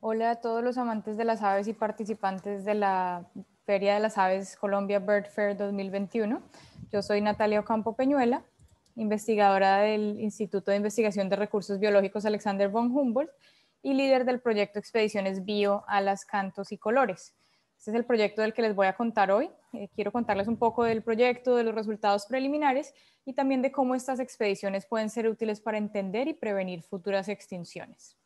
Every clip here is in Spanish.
Hola a todos los amantes de las aves y participantes de la Feria de las Aves Colombia Bird Fair 2021. Yo soy Natalia Ocampo Peñuela, investigadora del Instituto de Investigación de Recursos Biológicos Alexander von Humboldt y líder del proyecto Expediciones Bio, Alas, Cantos y Colores. Este es el proyecto del que les voy a contar hoy. Quiero contarles un poco del proyecto, de los resultados preliminares y también de cómo estas expediciones pueden ser útiles para entender y prevenir futuras extinciones.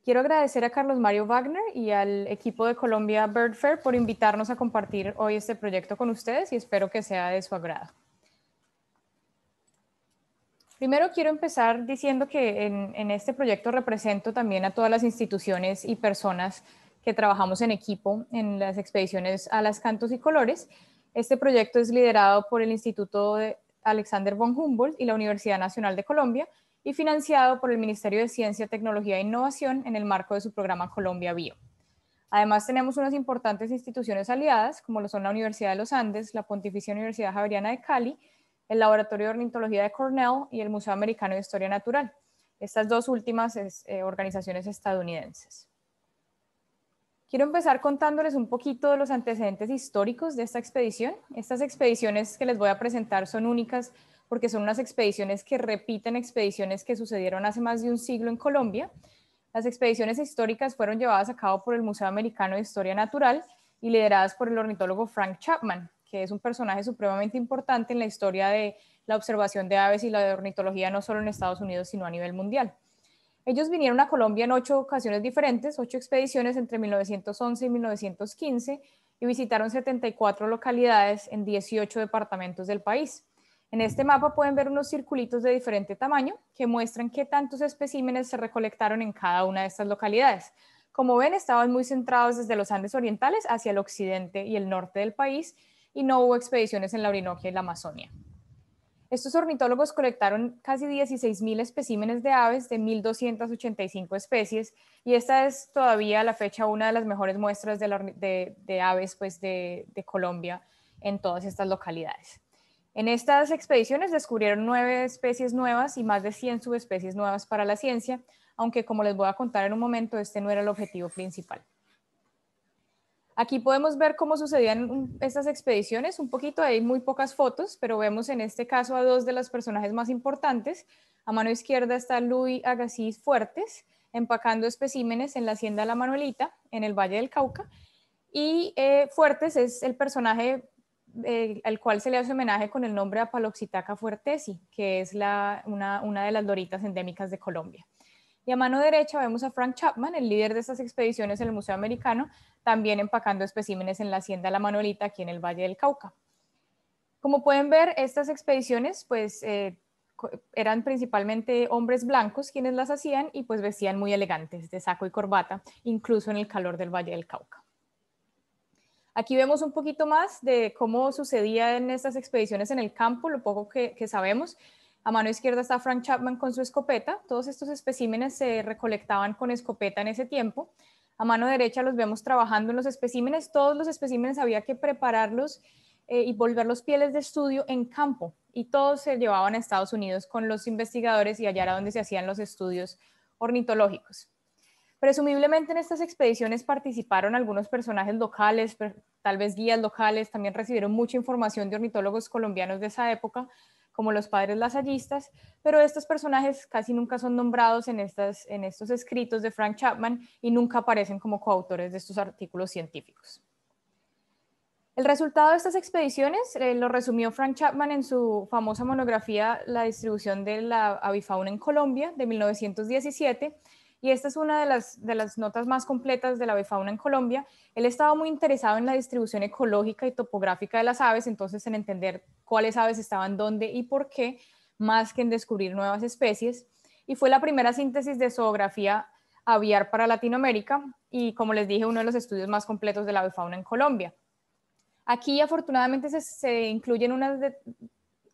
Quiero agradecer a Carlos Mario Wagner y al equipo de Colombia Bird Fair por invitarnos a compartir hoy este proyecto con ustedes y espero que sea de su agrado. Primero quiero empezar diciendo que en este proyecto represento también a todas las instituciones y personas que trabajamos en equipo en las expediciones Alas, Cantos y Colores. Este proyecto es liderado por el Instituto de Alexander von Humboldt y la Universidad Nacional de Colombia y financiado por el Ministerio de Ciencia, Tecnología e Innovación en el marco de su programa Colombia Bio. Además, tenemos unas importantes instituciones aliadas, como lo son la Universidad de los Andes, la Pontificia Universidad Javeriana de Cali, el Laboratorio de Ornitología de Cornell y el Museo Americano de Historia Natural. Estas dos últimas organizaciones estadounidenses. Quiero empezar contándoles un poquito de los antecedentes históricos de esta expedición. Estas expediciones que les voy a presentar son únicas porque son unas expediciones que repiten expediciones que sucedieron hace más de un siglo en Colombia. Las expediciones históricas fueron llevadas a cabo por el Museo Americano de Historia Natural y lideradas por el ornitólogo Frank Chapman, que es un personaje supremamente importante en la historia de la observación de aves y la de ornitología no solo en Estados Unidos, sino a nivel mundial. Ellos vinieron a Colombia en 8 ocasiones diferentes, 8 expediciones entre 1911 y 1915 y visitaron 74 localidades en 18 departamentos del país. En este mapa pueden ver unos circulitos de diferente tamaño que muestran qué tantos especímenes se recolectaron en cada una de estas localidades. Como ven, estaban muy centrados desde los Andes orientales hacia el occidente y el norte del país y no hubo expediciones en la Orinoquia y la Amazonia. Estos ornitólogos colectaron casi 16.000 especímenes de aves de 1.285 especies y esta es todavía a la fecha una de las mejores muestras de aves pues, de Colombia en todas estas localidades. En estas expediciones descubrieron 9 especies nuevas y más de 100 subespecies nuevas para la ciencia, aunque como les voy a contar en un momento, este no era el objetivo principal. Aquí podemos ver cómo sucedían estas expediciones, un poquito, hay muy pocas fotos, pero vemos en este caso a dos de los personajes más importantes. A mano izquierda está Luis Agassiz Fuertes, empacando especímenes en la hacienda La Manuelita, en el Valle del Cauca, y Fuertes es el personaje al cual se le hace homenaje con el nombre Apaloxitaca fuertesi, que es una de las loritas endémicas de Colombia. Y a mano derecha vemos a Frank Chapman, el líder de estas expediciones en el Museo Americano, también empacando especímenes en la hacienda La Manuelita, aquí en el Valle del Cauca. Como pueden ver, estas expediciones pues, eran principalmente hombres blancos quienes las hacían y pues vestían muy elegantes, de saco y corbata, incluso en el calor del Valle del Cauca. Aquí vemos un poquito más de cómo sucedía en estas expediciones en el campo, lo poco que sabemos. A mano izquierda está Frank Chapman con su escopeta. Todos estos especímenes se recolectaban con escopeta en ese tiempo. A mano derecha los vemos trabajando en los especímenes. Todos los especímenes había que prepararlos y volver los pieles de estudio en campo. Y todos se llevaban a Estados Unidos con los investigadores y allá era donde se hacían los estudios ornitológicos. Presumiblemente en estas expediciones participaron algunos personajes locales, tal vez guías locales, también recibieron mucha información de ornitólogos colombianos de esa época, como los padres lasallistas, pero estos personajes casi nunca son nombrados en estos escritos de Frank Chapman y nunca aparecen como coautores de estos artículos científicos. El resultado de estas expediciones lo resumió Frank Chapman en su famosa monografía La distribución de la avifauna en Colombia de 1917, y esta es una de las notas más completas de la avifauna en Colombia. Él estaba muy interesado en la distribución ecológica y topográfica de las aves, entonces en entender cuáles aves estaban dónde y por qué, más que en descubrir nuevas especies, y fue la primera síntesis de zoografía aviar para Latinoamérica y, como les dije, uno de los estudios más completos de la avifauna en Colombia. Aquí afortunadamente se incluyen unas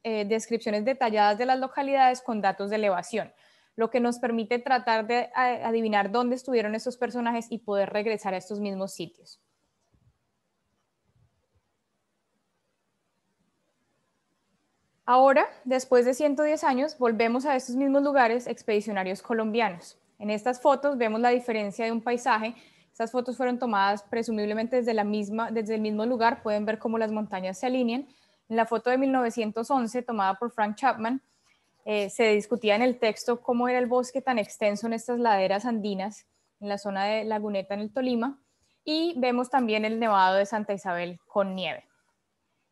descripciones detalladas de las localidades con datos de elevación, lo que nos permite tratar de adivinar dónde estuvieron estos personajes y poder regresar a estos mismos sitios. Ahora, después de 110 años, volvemos a estos mismos lugares expedicionarios colombianos. En estas fotos vemos la diferencia de un paisaje. Estas fotos fueron tomadas presumiblemente desde el mismo lugar. Pueden ver cómo las montañas se alinean. En la foto de 1911, tomada por Frank Chapman, se discutía en el texto cómo era el bosque tan extenso en estas laderas andinas, en la zona de Laguneta en el Tolima, y vemos también el Nevado de Santa Isabel con nieve.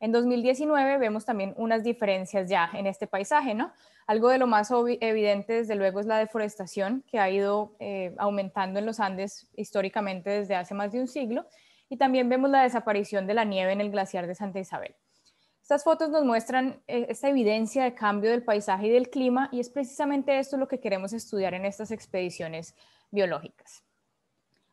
En 2019 vemos también unas diferencias ya en este paisaje, ¿no? Algo de lo más evidente, desde luego, es la deforestación que ha ido aumentando en los Andes históricamente desde hace más de un siglo, y también vemos la desaparición de la nieve en el glaciar de Santa Isabel. Estas fotos nos muestran esta evidencia de cambio del paisaje y del clima, y es precisamente esto lo que queremos estudiar en estas expediciones biológicas.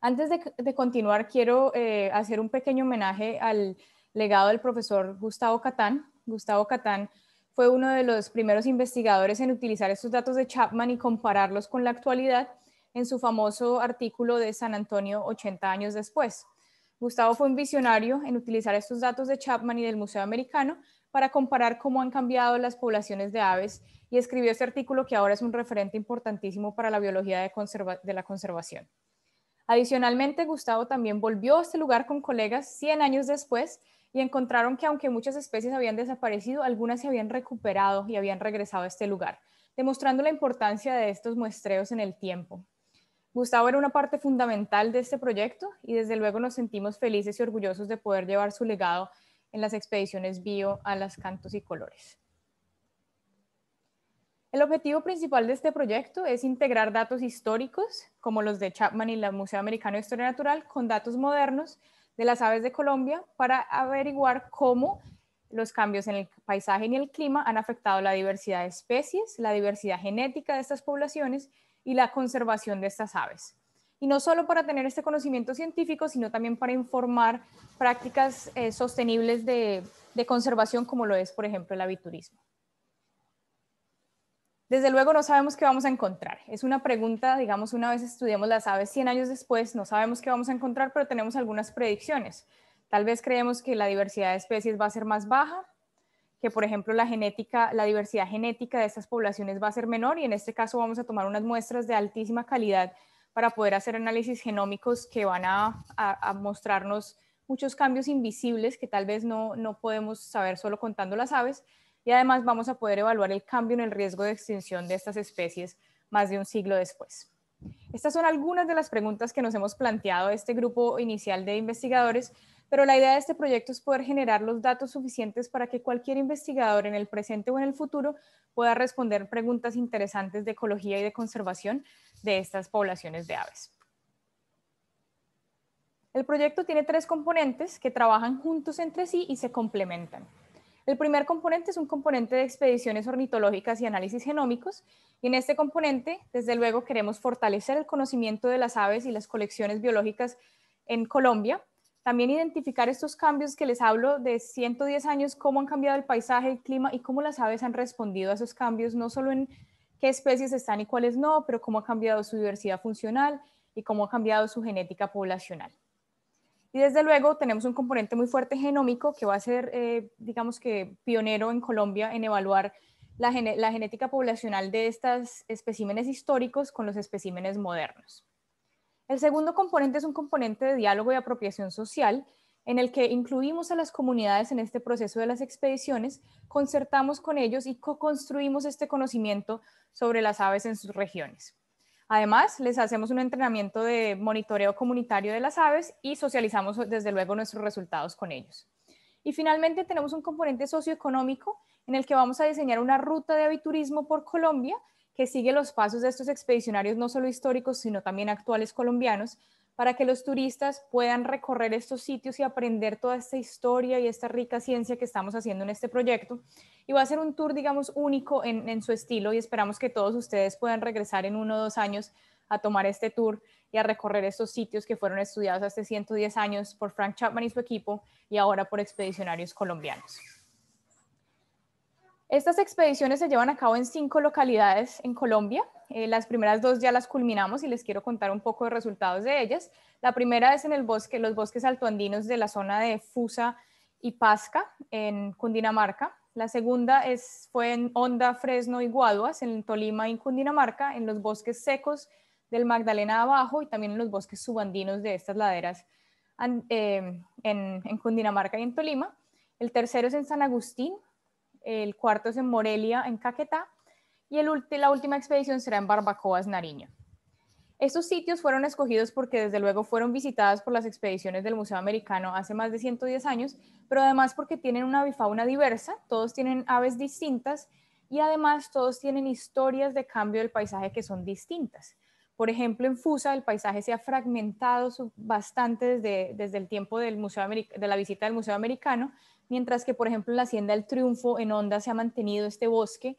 Antes de continuar, quiero hacer un pequeño homenaje al legado del profesor Gustavo Catán. Gustavo Catán fue uno de los primeros investigadores en utilizar estos datos de Chapman y compararlos con la actualidad en su famoso artículo de San Antonio 80 años después. Gustavo fue un visionario en utilizar estos datos de Chapman y del Museo Americano para comparar cómo han cambiado las poblaciones de aves, y escribió este artículo que ahora es un referente importantísimo para la biología de la conservación. Adicionalmente, Gustavo también volvió a este lugar con colegas 100 años después y encontraron que aunque muchas especies habían desaparecido, algunas se habían recuperado y habían regresado a este lugar, demostrando la importancia de estos muestreos en el tiempo. Gustavo era una parte fundamental de este proyecto y desde luego nos sentimos felices y orgullosos de poder llevar su legado en las expediciones bio a las Cantos y Colores. El objetivo principal de este proyecto es integrar datos históricos, como los de Chapman y el Museo Americano de Historia Natural, con datos modernos de las aves de Colombia para averiguar cómo los cambios en el paisaje y el clima han afectado la diversidad de especies, la diversidad genética de estas poblaciones y la conservación de estas aves. Y no solo para tener este conocimiento científico, sino también para informar prácticas sostenibles de conservación, como lo es, por ejemplo, el aviturismo. Desde luego no sabemos qué vamos a encontrar. Es una pregunta, digamos, una vez estudiamos las aves 100 años después, no sabemos qué vamos a encontrar, pero tenemos algunas predicciones. Tal vez creemos que la diversidad de especies va a ser más baja, que por ejemplo la diversidad genética de estas poblaciones va a ser menor, y en este caso vamos a tomar unas muestras de altísima calidad para poder hacer análisis genómicos que van a mostrarnos muchos cambios invisibles que tal vez no podemos saber solo contando las aves, y además vamos a poder evaluar el cambio en el riesgo de extinción de estas especies más de un siglo después. Estas son algunas de las preguntas que nos hemos planteado este grupo inicial de investigadores, pero la idea de este proyecto es poder generar los datos suficientes para que cualquier investigador en el presente o en el futuro pueda responder preguntas interesantes de ecología y de conservación de estas poblaciones de aves. El proyecto tiene 3 componentes que trabajan juntos entre sí y se complementan. El primer componente es un componente de expediciones ornitológicas y análisis genómicos, y en este componente, desde luego, queremos fortalecer el conocimiento de las aves y las colecciones biológicas en Colombia, también identificar estos cambios que les hablo de 110 años, cómo han cambiado el paisaje, el clima y cómo las aves han respondido a esos cambios, no solo en qué especies están y cuáles no, pero cómo ha cambiado su diversidad funcional y cómo ha cambiado su genética poblacional. Y desde luego tenemos un componente muy fuerte genómico que va a ser, digamos que, pionero en Colombia en evaluar la genética poblacional de estos especímenes históricos con los especímenes modernos. El segundo componente es un componente de diálogo y apropiación social, en el que incluimos a las comunidades en este proceso de las expediciones, concertamos con ellos y co-construimos este conocimiento sobre las aves en sus regiones. Además, les hacemos un entrenamiento de monitoreo comunitario de las aves y socializamos desde luego nuestros resultados con ellos. Y finalmente tenemos un componente socioeconómico en el que vamos a diseñar una ruta de aviturismo por Colombia que sigue los pasos de estos expedicionarios no solo históricos, sino también actuales colombianos, para que los turistas puedan recorrer estos sitios y aprender toda esta historia y esta rica ciencia que estamos haciendo en este proyecto. Y va a ser un tour, digamos, único en su estilo, y esperamos que todos ustedes puedan regresar en 1 o 2 años a tomar este tour y a recorrer estos sitios que fueron estudiados hace 110 años por Frank Chapman y su equipo y ahora por expedicionarios colombianos. Estas expediciones se llevan a cabo en 5 localidades en Colombia. Las primeras 2 ya las culminamos y les quiero contar un poco de resultados de ellas. La primera es en los bosques altoandinos de la zona de Fusa y Pasca, en Cundinamarca. La segunda fue en Honda, Fresno y Guaduas, en Tolima y Cundinamarca, en los bosques secos del Magdalena abajo y también en los bosques subandinos de estas laderas en Cundinamarca y en Tolima. El tercero es en San Agustín, el cuarto es en Morelia, en Caquetá, y la última expedición será en Barbacoas, Nariño. Estos sitios fueron escogidos porque desde luego fueron visitadas por las expediciones del Museo Americano hace más de 110 años, pero además porque tienen una avifauna diversa, todos tienen aves distintas y además todos tienen historias de cambio del paisaje que son distintas. Por ejemplo, en Fusa el paisaje se ha fragmentado bastante desde el tiempo de la visita del Museo Americano, mientras que, por ejemplo, en la Hacienda del Triunfo, en Honda, se ha mantenido este bosque.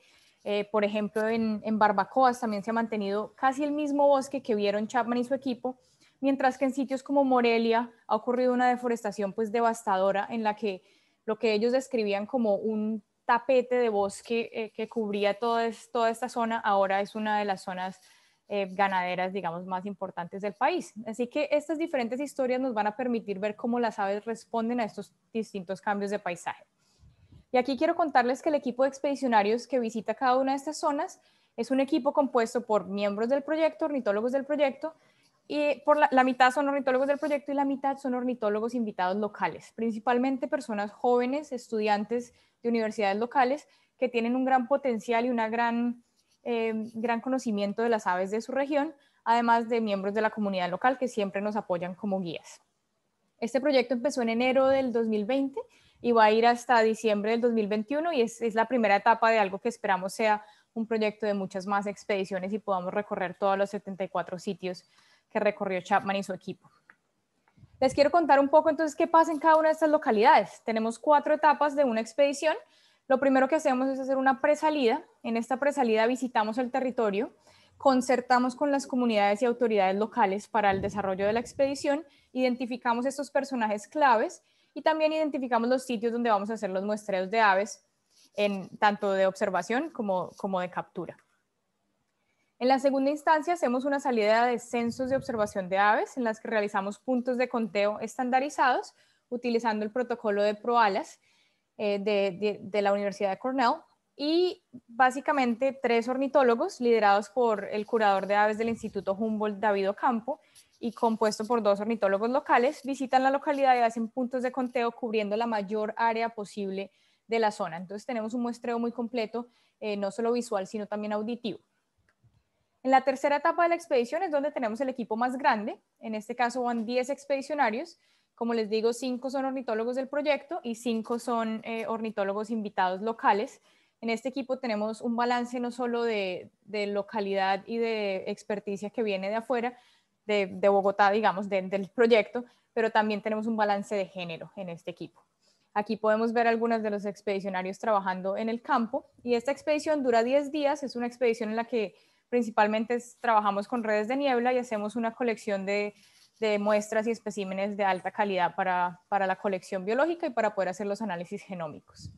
Por ejemplo, en Barbacoas también se ha mantenido casi el mismo bosque que vieron Chapman y su equipo, mientras que en sitios como Morelia ha ocurrido una deforestación pues devastadora en la que lo que ellos describían como un tapete de bosque que cubría toda esta zona, ahora es una de las zonas ganaderas, digamos, más importantes del país. Así que estas diferentes historias nos van a permitir ver cómo las aves responden a estos distintos cambios de paisaje. Y aquí quiero contarles que el equipo de expedicionarios que visita cada una de estas zonas es un equipo compuesto por miembros del proyecto, ornitólogos del proyecto, y por la mitad son ornitólogos del proyecto y la mitad son ornitólogos invitados locales, principalmente personas jóvenes, estudiantes de universidades locales que tienen un gran potencial y un gran conocimiento de las aves de su región, además de miembros de la comunidad local que siempre nos apoyan como guías. Este proyecto empezó en enero del 2020 y va a ir hasta diciembre del 2021 y es la primera etapa de algo que esperamos sea un proyecto de muchas más expediciones y podamos recorrer todos los 74 sitios que recorrió Chapman y su equipo. Les quiero contar un poco entonces qué pasa en cada una de estas localidades. Tenemos 4 etapas de una expedición. Lo primero que hacemos es hacer una presalida. En esta presalida visitamos el territorio, concertamos con las comunidades y autoridades locales para el desarrollo de la expedición, identificamos estos personajes claves y también identificamos los sitios donde vamos a hacer los muestreos de aves, tanto de observación como de captura. En la segunda instancia hacemos una salida de censos de observación de aves en las que realizamos puntos de conteo estandarizados utilizando el protocolo de ProAlas de la Universidad de Cornell y básicamente 3 ornitólogos liderados por el curador de aves del Instituto Humboldt, David Ocampo, y compuesto por 2 ornitólogos locales, visitan la localidad y hacen puntos de conteo cubriendo la mayor área posible de la zona. Entonces tenemos un muestreo muy completo, no solo visual, sino también auditivo. En la tercera etapa de la expedición es donde tenemos el equipo más grande. En este caso van 10 expedicionarios. Como les digo, 5 son ornitólogos del proyecto y 5 son ornitólogos invitados locales. En este equipo tenemos un balance no solo de localidad y de experticia que viene de afuera, de Bogotá, digamos, del proyecto, pero también tenemos un balance de género en este equipo. Aquí podemos ver algunos de los expedicionarios trabajando en el campo y esta expedición dura 10 días. Es una expedición en la que principalmente trabajamos con redes de niebla y hacemos una colección de muestras y especímenes de alta calidad para la colección biológica y para poder hacer los análisis genómicos.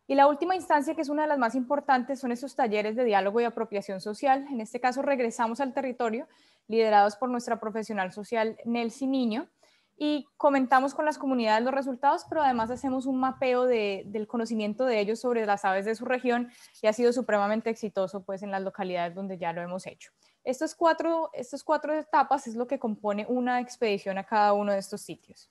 Y la última instancia, que es una de las más importantes, son estos talleres de diálogo y apropiación social. En este caso regresamos al territorio, liderados por nuestra profesional social Nelcy Niño, y comentamos con las comunidades los resultados, pero además hacemos un mapeo del conocimiento de ellos sobre las aves de su región y ha sido supremamente exitoso pues, en las localidades donde ya lo hemos hecho. Estas cuatro etapas es lo que compone una expedición a cada uno de estos sitios.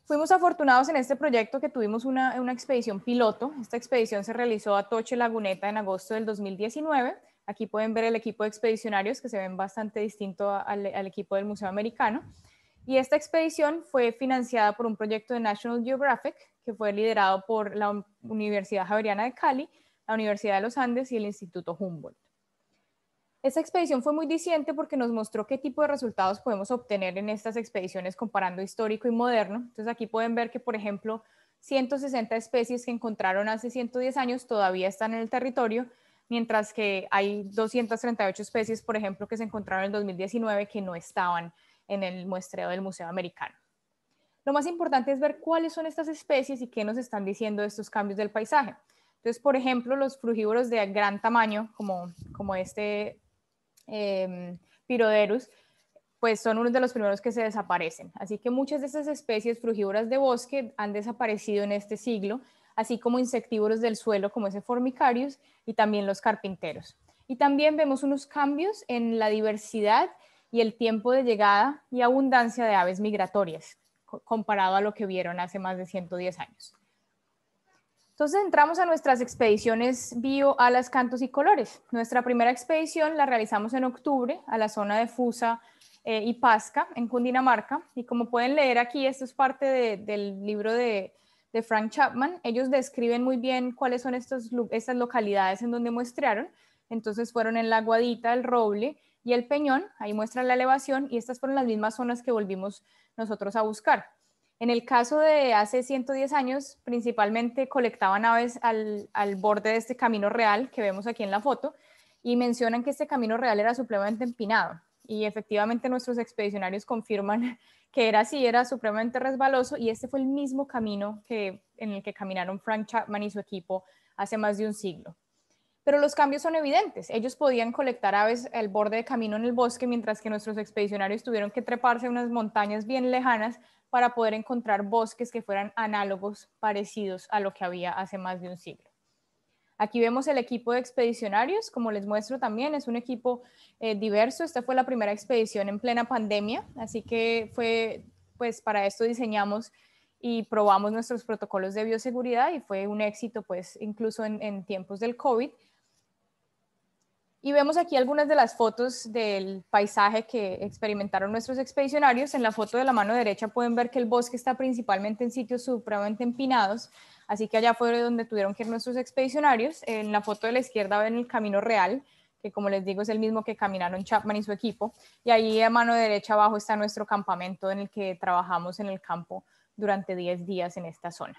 Fuimos afortunados en este proyecto que tuvimos una expedición piloto. Esta expedición se realizó a Toche Laguneta en agosto del 2019. Aquí pueden ver el equipo de expedicionarios que se ven bastante distinto al equipo del Museo Americano. Y esta expedición fue financiada por un proyecto de National Geographic que fue liderado por la Universidad Javeriana de Cali, la Universidad de los Andes y el Instituto Humboldt. Esta expedición fue muy diciente porque nos mostró qué tipo de resultados podemos obtener en estas expediciones comparando histórico y moderno. Entonces aquí pueden ver que, por ejemplo, 160 especies que encontraron hace 110 años todavía están en el territorio, mientras que hay 238 especies, por ejemplo, que se encontraron en el 2019 que no estaban en el muestreo del Museo Americano. Lo más importante es ver cuáles son estas especies y qué nos están diciendo de estos cambios del paisaje. Entonces, por ejemplo, los frugívoros de gran tamaño, como este Piroderus, pues son uno de los primeros que se desaparecen. Así que muchas de estas especies frugívoras de bosque han desaparecido en este siglo, así como insectívoros del suelo como ese Formicarius y también los carpinteros. Y también vemos unos cambios en la diversidad y el tiempo de llegada y abundancia de aves migratorias, comparado a lo que vieron hace más de 110 años. Entonces entramos a nuestras expediciones bio, alas, cantos y colores. Nuestra primera expedición la realizamos en octubre a la zona de Fusa y Pasca en Cundinamarca. Y como pueden leer aquí, esto es parte del libro de Frank Chapman. Ellos describen muy bien cuáles son estas localidades en donde muestrearon. Entonces fueron en La Guadita, El Roble y El Peñón. Ahí muestran la elevación y estas fueron las mismas zonas que volvimos nosotros a buscar. En el caso de hace 110 años, principalmente colectaban aves al borde de este camino real que vemos aquí en la foto y mencionan que este camino real era supremamente empinado y efectivamente nuestros expedicionarios confirman que era así, era supremamente resbaloso y este fue el mismo camino en el que caminaron Frank Chapman y su equipo hace más de un siglo. Pero los cambios son evidentes. Ellos podían colectar aves al borde de camino en el bosque, mientras que nuestros expedicionarios tuvieron que treparse a unas montañas bien lejanas para poder encontrar bosques que fueran análogos, parecidos a lo que había hace más de un siglo. Aquí vemos el equipo de expedicionarios, como les muestro también, es un equipo diverso. Esta fue la primera expedición en plena pandemia, así que pues para esto diseñamos y probamos nuestros protocolos de bioseguridad y fue un éxito, pues incluso en tiempos del COVID. Y vemos aquí algunas de las fotos del paisaje que experimentaron nuestros expedicionarios. En la foto de la mano derecha pueden ver que el bosque está principalmente en sitios supremamente empinados, así que allá fue donde tuvieron que ir nuestros expedicionarios. En la foto de la izquierda ven el camino real, que como les digo es el mismo que caminaron Chapman y su equipo, y ahí a mano derecha abajo está nuestro campamento en el que trabajamos en el campo durante 10 días en esta zona.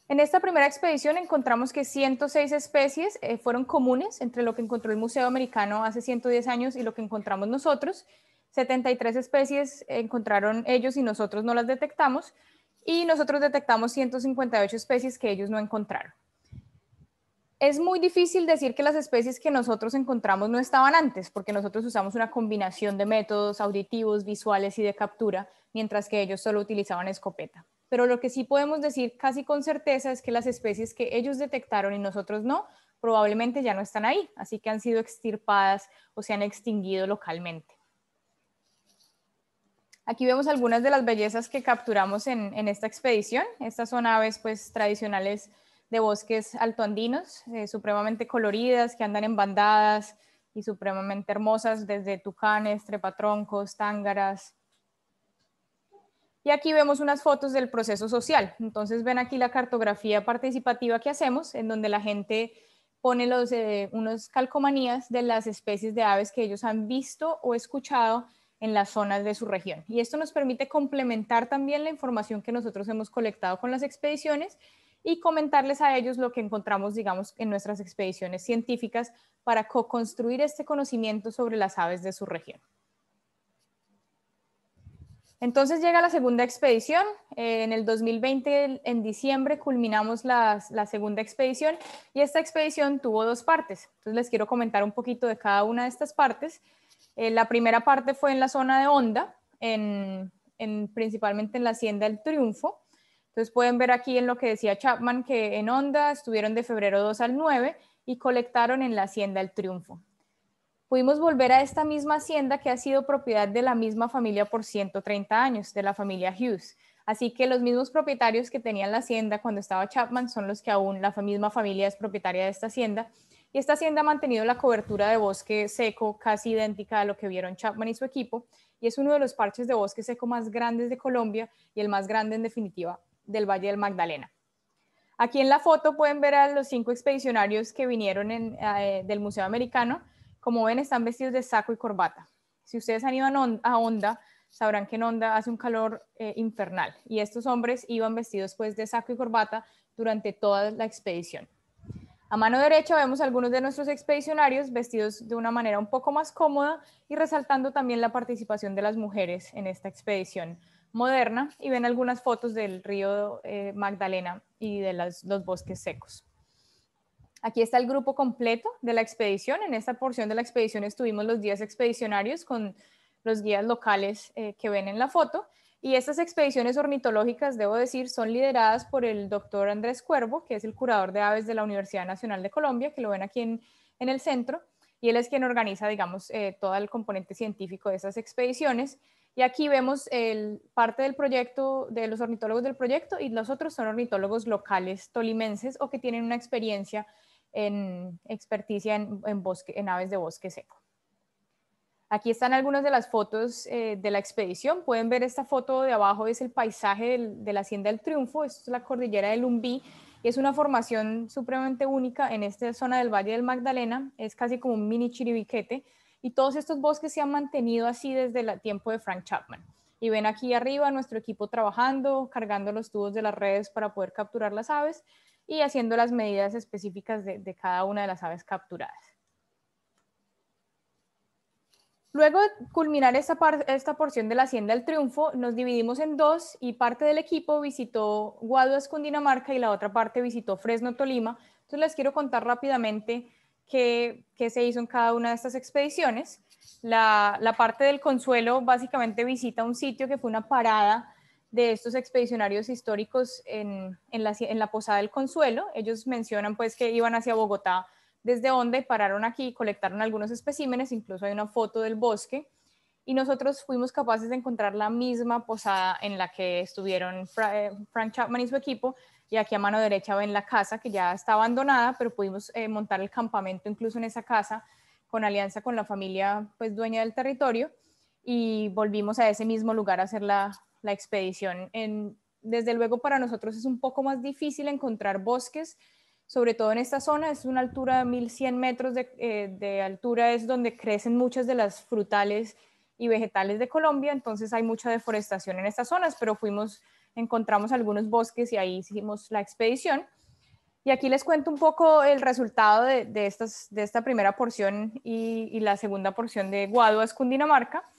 En esta primera expedición encontramos que 106 especies fueron comunes entre lo que encontró el Museo Americano hace 110 años y lo que encontramos nosotros. 73 especies encontraron ellos y nosotros no las detectamos, y nosotros detectamos 158 especies que ellos no encontraron. Es muy difícil decir que las especies que nosotros encontramos no estaban antes, porque nosotros usamos una combinación de métodos auditivos, visuales y de captura, mientras que ellos solo utilizaban escopeta. Pero lo que sí podemos decir casi con certeza es que las especies que ellos detectaron y nosotros no, probablemente ya no están ahí, así que han sido extirpadas o se han extinguido localmente. Aquí vemos algunas de las bellezas que capturamos en esta expedición. Estas son aves pues tradicionales de bosques altoandinos, supremamente coloridas, que andan en bandadas y supremamente hermosas, desde tucanes, trepatroncos, tángaras. Y aquí vemos unas fotos del proceso social. Entonces ven aquí la cartografía participativa que hacemos, en donde la gente pone unos calcomanías de las especies de aves que ellos han visto o escuchado en las zonas de su región. Y esto nos permite complementar también la información que nosotros hemos colectado con las expediciones y comentarles a ellos lo que encontramos, digamos, en nuestras expediciones científicas para co-construir este conocimiento sobre las aves de su región. Entonces llega la segunda expedición. En el 2020, en diciembre, culminamos la segunda expedición y esta expedición tuvo dos partes. Entonces les quiero comentar un poquito de cada una de estas partes. La primera parte fue en la zona de Honda, principalmente en la Hacienda El Triunfo. Entonces pueden ver aquí en lo que decía Chapman que en Honda estuvieron de febrero 2 al 9 y colectaron en la Hacienda El Triunfo. Pudimos volver a esta misma hacienda que ha sido propiedad de la misma familia por 130 años, de la familia Hughes. Así que los mismos propietarios que tenían la hacienda cuando estaba Chapman son los que aún la misma familia es propietaria de esta hacienda. Y esta hacienda ha mantenido la cobertura de bosque seco casi idéntica a lo que vieron Chapman y su equipo. Y es uno de los parches de bosque seco más grandes de Colombia y el más grande en definitiva del Valle del Magdalena. Aquí en la foto pueden ver a los 5 expedicionarios que vinieron del Museo Americano. Como ven, están vestidos de saco y corbata. Si ustedes han ido a Honda, sabrán que en Honda hace un calor infernal. Y estos hombres iban vestidos pues de saco y corbata durante toda la expedición. A mano derecha vemos algunos de nuestros expedicionarios vestidos de una manera un poco más cómoda y resaltando también la participación de las mujeres en esta expedición moderna. Y ven algunas fotos del río Magdalena y de los bosques secos. Aquí está el grupo completo de la expedición. En esta porción de la expedición estuvimos los 10 expedicionarios con los guías locales que ven en la foto. Y estas expediciones ornitológicas, debo decir, son lideradas por el doctor Andrés Cuervo, que es el curador de aves de la Universidad Nacional de Colombia, que lo ven aquí en el centro, y él es quien organiza, digamos, todo el componente científico de esas expediciones. Y aquí vemos parte del proyecto, de los ornitólogos del proyecto, y los otros son ornitólogos locales tolimenses o que tienen una experiencia experticia en aves de bosque seco. Aquí están algunas de las fotos de la expedición. Pueden ver esta foto de abajo, es el paisaje de la Hacienda del Triunfo. Esto es la cordillera del Lumbí y es una formación supremamente única en esta zona del Valle del Magdalena. Es casi como un mini Chiribiquete y todos estos bosques se han mantenido así desde el tiempo de Frank Chapman. Y ven aquí arriba nuestro equipo trabajando, cargando los tubos de las redes para poder capturar las aves y haciendo las medidas específicas de cada una de las aves capturadas. Luego de culminar esta porción de la Hacienda del Triunfo, nos dividimos en dos y parte del equipo visitó Guaduas, Cundinamarca, y la otra parte visitó Fresno, Tolima. Entonces les quiero contar rápidamente qué se hizo en cada una de estas expediciones. La parte del Consuelo básicamente visita un sitio que fue una parada de estos expedicionarios históricos en la Posada del Consuelo. Ellos mencionan pues que iban hacia Bogotá desde donde pararon aquí, colectaron algunos especímenes, incluso hay una foto del bosque, y nosotros fuimos capaces de encontrar la misma posada en la que estuvieron Frank Chapman y su equipo, y aquí a mano derecha ven la casa que ya está abandonada, pero pudimos montar el campamento incluso en esa casa, con alianza con la familia pues dueña del territorio, y volvimos a ese mismo lugar a hacer la expedición. Desde luego para nosotros es un poco más difícil encontrar bosques, sobre todo en esta zona, es una altura de 1100 metros de altura, es donde crecen muchas de las frutales y vegetales de Colombia, entonces hay mucha deforestación en estas zonas, pero encontramos algunos bosques y ahí hicimos la expedición. Y aquí les cuento un poco el resultado de esta primera porción y la segunda porción de Guaduas, Cundinamarca.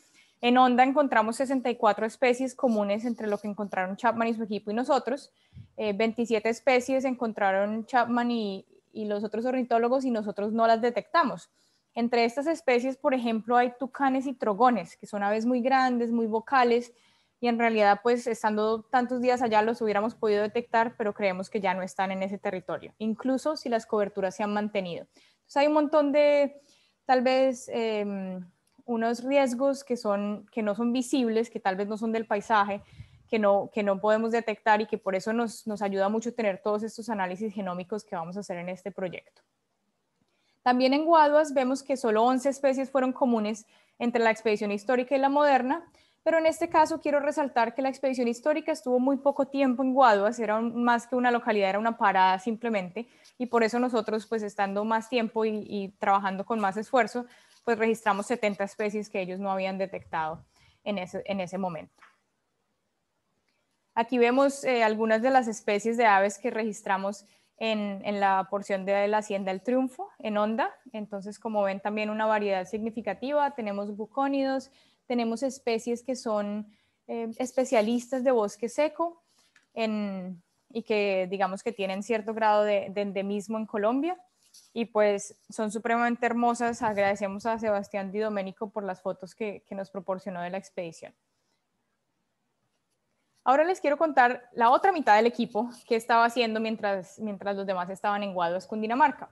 En Honda encontramos 64 especies comunes entre lo que encontraron Chapman y su equipo y nosotros. 27 especies encontraron Chapman y los otros ornitólogos y nosotros no las detectamos. Entre estas especies, por ejemplo, hay tucanes y trogones, que son aves muy grandes, muy vocales, y en realidad, pues estando tantos días allá los hubiéramos podido detectar, pero creemos que ya no están en ese territorio, incluso si las coberturas se han mantenido. Entonces hay un montón de, tal vez, unos riesgos que no son visibles, que tal vez no son del paisaje, que no podemos detectar y que por eso nos ayuda mucho tener todos estos análisis genómicos que vamos a hacer en este proyecto. También en Guaduas vemos que solo 11 especies fueron comunes entre la expedición histórica y la moderna, pero en este caso quiero resaltar que la expedición histórica estuvo muy poco tiempo en Guaduas, era más que una localidad, era una parada simplemente, y por eso nosotros, pues estando más tiempo y trabajando con más esfuerzo, pues registramos 70 especies que ellos no habían detectado en ese momento. Aquí vemos algunas de las especies de aves que registramos en la porción de la Hacienda del Triunfo, en Honda. Entonces, como ven, también una variedad significativa. Tenemos bucónidos, tenemos especies que son especialistas de bosque seco y que digamos que tienen cierto grado de endemismo en Colombia. Y pues son supremamente hermosas. Agradecemos a Sebastián Di Domenico por las fotos que nos proporcionó de la expedición. Ahora les quiero contar la otra mitad del equipo que estaba haciendo mientras los demás estaban en Guaduas, Cundinamarca.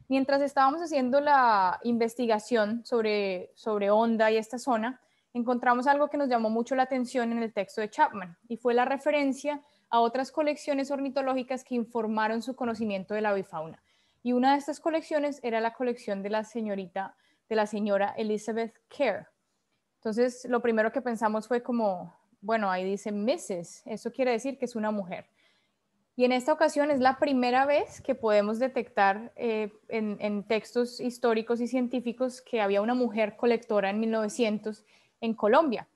Mientras estábamos haciendo la investigación sobre Honda y esta zona, encontramos algo que nos llamó mucho la atención en el texto de Chapman, y fue la referencia a otras colecciones ornitológicas que informaron su conocimiento de la avifauna. Y una de estas colecciones era la colección de la señora Elizabeth Kerr. Entonces, lo primero que pensamos fue como, bueno, ahí dice Mrs., eso quiere decir que es una mujer. Y en esta ocasión es la primera vez que podemos detectar en textos históricos y científicos que había una mujer colectora en 1900 en Colombia.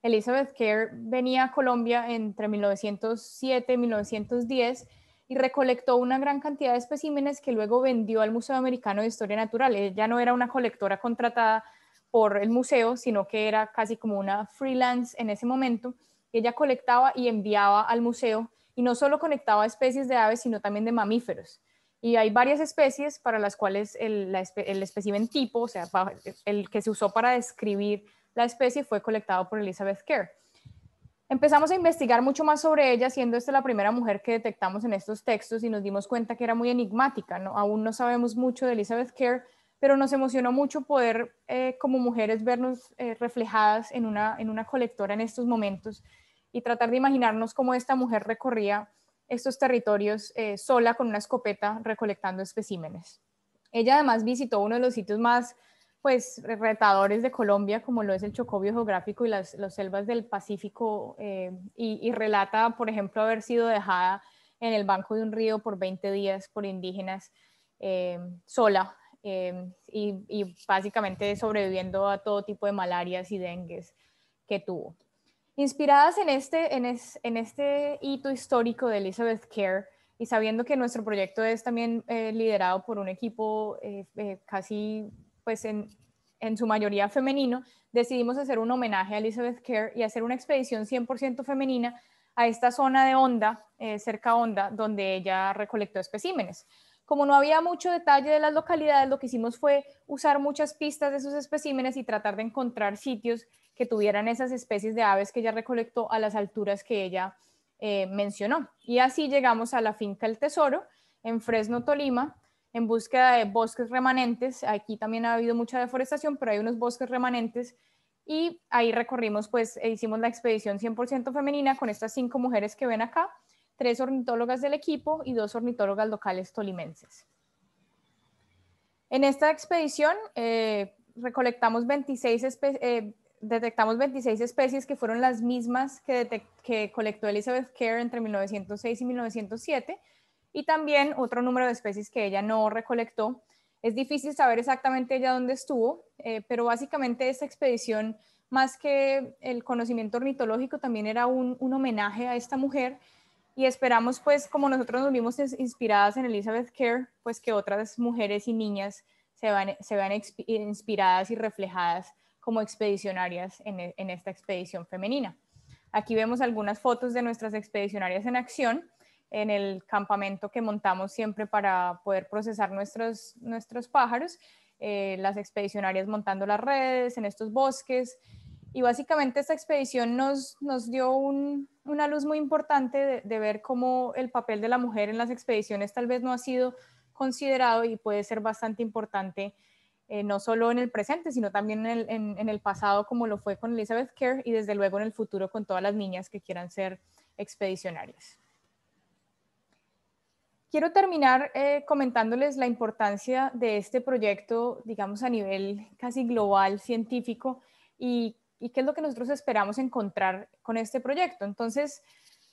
Elizabeth Kerr venía a Colombia entre 1907 y 1910 y recolectó una gran cantidad de especímenes que luego vendió al Museo Americano de Historia Natural. Ella no era una colectora contratada por el museo, sino que era casi como una freelance en ese momento. Ella colectaba y enviaba al museo, y no solo conectaba especies de aves, sino también de mamíferos. Y hay varias especies para las cuales el espécimen tipo, o sea, el que se usó para describir la especie, fue colectado por Elizabeth Kerr. Empezamos a investigar mucho más sobre ella, siendo esta la primera mujer que detectamos en estos textos y nos dimos cuenta que era muy enigmática, ¿no? Aún no sabemos mucho de Elizabeth Kerr, pero nos emocionó mucho poder como mujeres vernos reflejadas en una colectora en estos momentos y tratar de imaginarnos cómo esta mujer recorría estos territorios sola con una escopeta recolectando especímenes. Ella además visitó uno de los sitios más pues retadores de Colombia, como lo es el Chocó Biogeográfico y las selvas del Pacífico, y relata, por ejemplo, haber sido dejada en el banco de un río por 20 días por indígenas sola, y básicamente sobreviviendo a todo tipo de malarias y dengues que tuvo. Inspiradas en este hito histórico de Elizabeth Kerr y sabiendo que nuestro proyecto es también liderado por un equipo casi pues en su mayoría femenino, decidimos hacer un homenaje a Elizabeth Kerr y hacer una expedición 100% femenina a esta zona de Honda, cerca a Honda, donde ella recolectó especímenes. Como no había mucho detalle de las localidades, lo que hicimos fue usar muchas pistas de esos especímenes y tratar de encontrar sitios que tuvieran esas especies de aves que ella recolectó a las alturas que ella mencionó. Y así llegamos a la finca El Tesoro, en Fresno, Tolima, en búsqueda de bosques remanentes. Aquí también ha habido mucha deforestación, pero hay unos bosques remanentes y ahí recorrimos, pues hicimos la expedición 100% femenina con estas 5 mujeres que ven acá, 3 ornitólogas del equipo y 2 ornitólogas locales tolimenses. En esta expedición recolectamos 26 detectamos 26 especies que fueron las mismas que colectó Elizabeth Kerr entre 1906 y 1907, y también otro número de especies que ella no recolectó. Es difícil saber exactamente ella dónde estuvo, pero básicamente esta expedición, más que el conocimiento ornitológico, también era un homenaje a esta mujer, y esperamos, pues, como nosotros nos vimos inspiradas en Elizabeth Kerr, pues que otras mujeres y niñas se vean inspiradas y reflejadas como expedicionarias en esta expedición femenina. Aquí vemos algunas fotos de nuestras expedicionarias en acción en el campamento que montamos siempre para poder procesar nuestros pájaros, las expedicionarias montando las redes en estos bosques. Y básicamente esta expedición nos dio una luz muy importante de ver cómo el papel de la mujer en las expediciones tal vez no ha sido considerado y puede ser bastante importante, no solo en el presente, sino también en el pasado, como lo fue con Elizabeth Kerr, y desde luego en el futuro con todas las niñas que quieran ser expedicionarias. Quiero terminar comentándoles la importancia de este proyecto, digamos, a nivel casi global, científico, y qué es lo que nosotros esperamos encontrar con este proyecto. Entonces,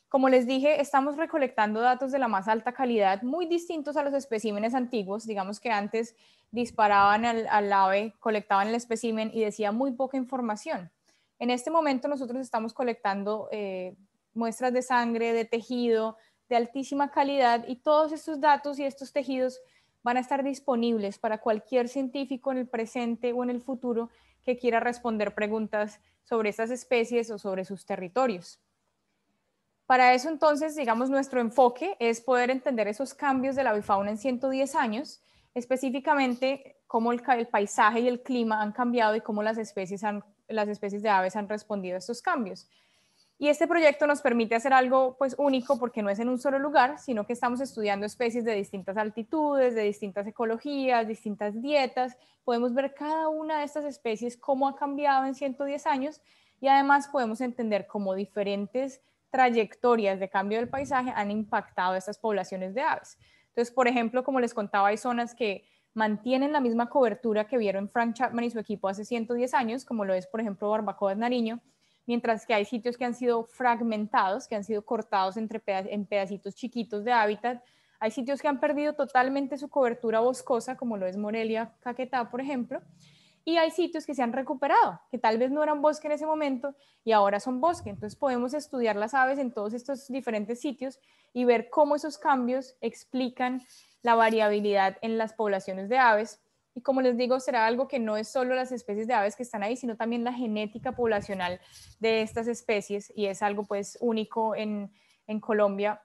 como les dije, estamos recolectando datos de la más alta calidad, muy distintos a los especímenes antiguos. Digamos que antes disparaban al ave, colectaban el espécimen y decía muy poca información. En este momento nosotros estamos colectando muestras de sangre, de tejido, de altísima calidad, y todos estos datos y estos tejidos van a estar disponibles para cualquier científico en el presente o en el futuro que quiera responder preguntas sobre estas especies o sobre sus territorios. Para eso, entonces, digamos, nuestro enfoque es poder entender esos cambios de la avifauna en 110 años, específicamente cómo el paisaje y el clima han cambiado y cómo las especies de aves han respondido a estos cambios. Y este proyecto nos permite hacer algo pues único, porque no es en un solo lugar, sino que estamos estudiando especies de distintas altitudes, de distintas ecologías, distintas dietas. Podemos ver cada una de estas especies cómo ha cambiado en 110 años, y además podemos entender cómo diferentes trayectorias de cambio del paisaje han impactado a estas poblaciones de aves. Entonces, por ejemplo, como les contaba, hay zonas que mantienen la misma cobertura que vieron Frank Chapman y su equipo hace 110 años, como lo es, por ejemplo, Barbacoas Nariño, mientras que hay sitios que han sido fragmentados, que han sido cortados en pedacitos chiquitos de hábitat. Hay sitios que han perdido totalmente su cobertura boscosa, como lo es Morelia, Caquetá, por ejemplo, y hay sitios que se han recuperado, que tal vez no eran bosque en ese momento y ahora son bosque. Entonces podemos estudiar las aves en todos estos diferentes sitios y ver cómo esos cambios explican la variabilidad en las poblaciones de aves. Y como les digo, será algo que no es solo las especies de aves que están ahí, sino también la genética poblacional de estas especies, y es algo pues único en Colombia,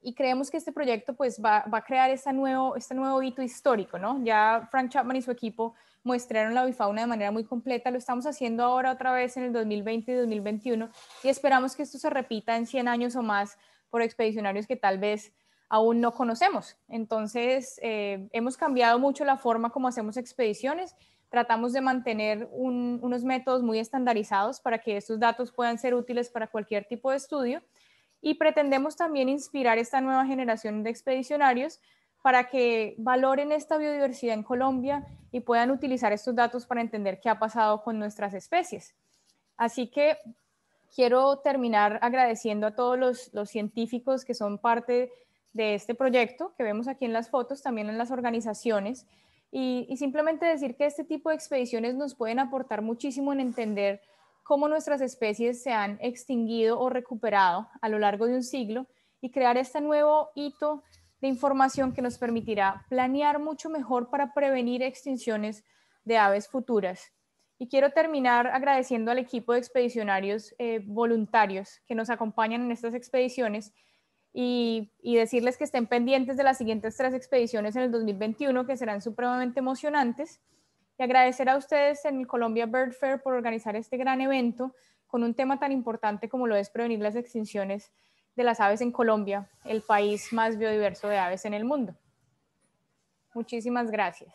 y creemos que este proyecto pues va a crear este nuevo hito histórico, ¿no? Ya Frank Chapman y su equipo muestraron la avifauna de manera muy completa, lo estamos haciendo ahora otra vez en el 2020 y 2021 y esperamos que esto se repita en 100 años o más por expedicionarios que tal vez aún no conocemos. Entonces, hemos cambiado mucho la forma como hacemos expediciones, tratamos de mantener unos métodos muy estandarizados para que estos datos puedan ser útiles para cualquier tipo de estudio y pretendemos también inspirar esta nueva generación de expedicionarios para que valoren esta biodiversidad en Colombia y puedan utilizar estos datos para entender qué ha pasado con nuestras especies. Así que quiero terminar agradeciendo a todos los científicos que son parte de este proyecto, que vemos aquí en las fotos, también en las organizaciones, y simplemente decir que este tipo de expediciones nos pueden aportar muchísimo en entender cómo nuestras especies se han extinguido o recuperado a lo largo de un siglo y crear este nuevo hito de información que nos permitirá planear mucho mejor para prevenir extinciones de aves futuras. Y quiero terminar agradeciendo al equipo de expedicionarios voluntarios que nos acompañan en estas expediciones y decirles que estén pendientes de las siguientes 3 expediciones en el 2021 que serán supremamente emocionantes. Y agradecer a ustedes en el Colombia Bird Fair por organizar este gran evento con un tema tan importante como lo es prevenir las extinciones de las aves en Colombia, el país más biodiverso de aves en el mundo. Muchísimas gracias.